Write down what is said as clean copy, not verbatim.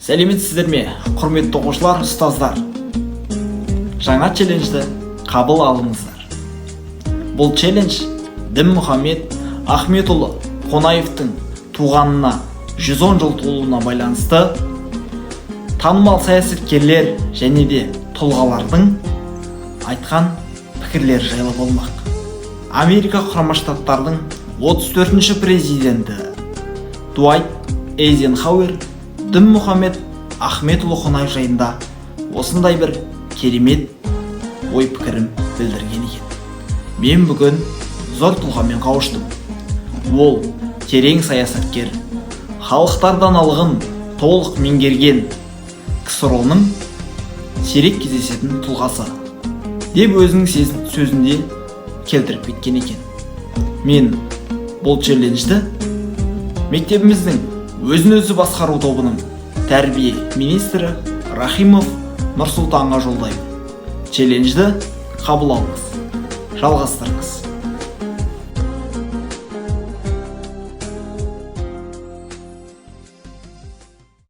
Сәлеметсіздер ме, құрметті оқушылар, ұстаздар. Жаңа челленджді қабыл алыңыздар. Бұл челлендж Дінмұхамед Ахметұлы Қонаевтың туғанына 110 жыл толуына байланысты танымал саясаткерлер және де тұлғалардың айтқан пікірлері жайлы болмақ. Америка Құрама Штаттарының 34-ші президенті Дуайт Эйзенхауэр Дінмұхамед Ахметұлы Қонаев жайында осындай бір керемет ой пікірін білдірген екен. Мен бүгін зор тұлғамен қауыштым. Ол терең саясаткер, халықтар даналығын толық меңгерген КСРО-ның сирек кездесетін тұлғасы деп өзінің сөзінде келтіріп кеткен екен. Мен бұл челленджді мектебіміздің өзін-өзі басқару тобының тәрбие министрі Рахимов Нұрсұлтанға жолдаймын. Челленджді қабыл алыңыз, жалғастырыңыз.